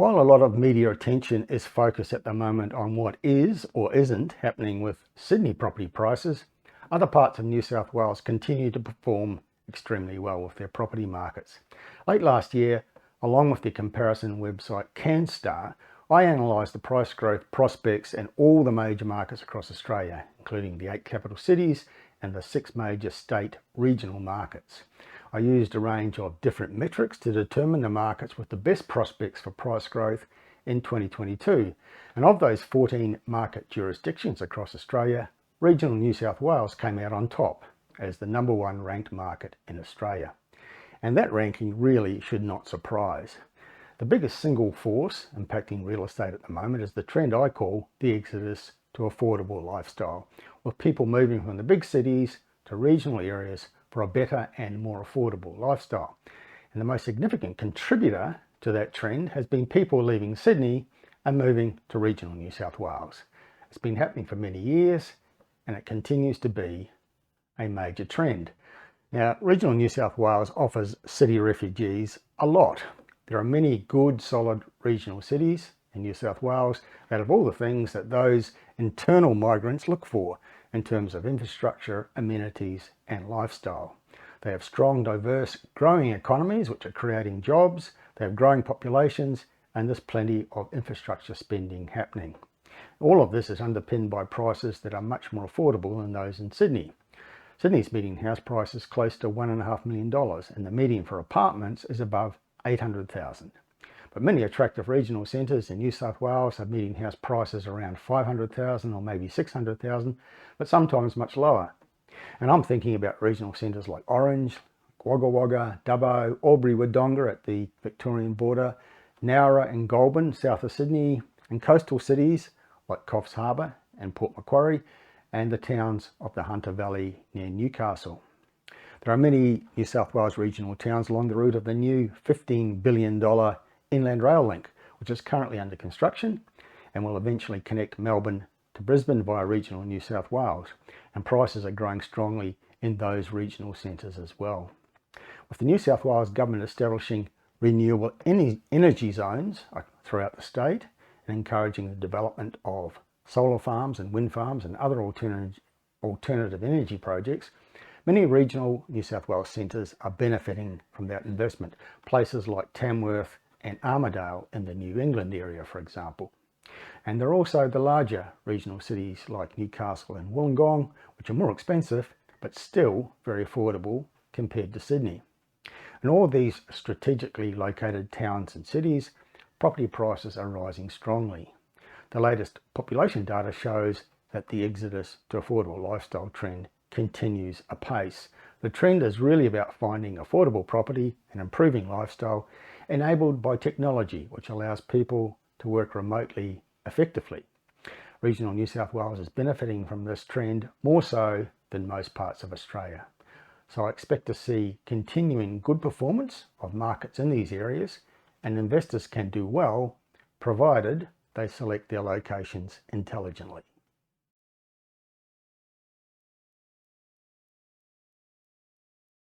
While a lot of media attention is focused at the moment on what is or isn't happening with Sydney property prices, other parts of New South Wales continue to perform extremely well with their property markets. Late last year, along with the comparison website CanStar, I analysed the price growth prospects in all the major markets across Australia, including the 8 capital cities and the 6 major state regional markets. I used a range of different metrics to determine the markets with the best prospects for price growth in 2022. And of those 14 market jurisdictions across Australia, regional New South Wales came out on top as the #1 ranked market in Australia. And that ranking really should not surprise. The biggest single force impacting real estate at the moment is the trend I call the exodus to affordable lifestyle, with people moving from the big cities to regional areas for a better and more affordable lifestyle. And the most significant contributor to that trend has been people leaving Sydney and moving to regional New South Wales. It's been happening for many years and it continues to be a major trend. Now, regional New South Wales offers city refugees a lot. There are many good, solid regional cities in New South Wales that have all the things that those internal migrants look for in terms of infrastructure, amenities and lifestyle. They have strong, diverse, growing economies which are creating jobs, they have growing populations, and there's plenty of infrastructure spending happening. All of this is underpinned by prices that are much more affordable than those in Sydney. Sydney's median house price is close to $1.5 million and the median for apartments is above $800,000. But many attractive regional centres in New South Wales have median house prices around $500,000 or maybe $600,000, but sometimes much lower. And I'm thinking about regional centres like Orange, Wagga Wagga, Dubbo, Albury Wodonga at the Victorian border, Nowra and Goulburn south of Sydney, and coastal cities like Coffs Harbour and Port Macquarie, and the towns of the Hunter Valley near Newcastle. There are many New South Wales regional towns along the route of the new $15 billion Inland Rail link, which is currently under construction and will eventually connect Melbourne to Brisbane via regional New South Wales, and prices are growing strongly in those regional centres as well. With the New South Wales government establishing renewable energy zones throughout the state and encouraging the development of solar farms and wind farms and other alternative energy projects, many regional New South Wales centres are benefiting from that investment. Places like Tamworth and Armidale in the New England area, for example. And there are also the larger regional cities like Newcastle and Wollongong, which are more expensive, but still very affordable compared to Sydney. In all of these strategically located towns and cities, property prices are rising strongly. The latest population data shows that the exodus to affordable lifestyle trend continues apace. The trend is really about finding affordable property and improving lifestyle enabled by technology, which allows people to work remotely effectively. Regional New South Wales is benefiting from this trend more so than most parts of Australia. So I expect to see continuing good performance of markets in these areas, and investors can do well provided they select their locations intelligently.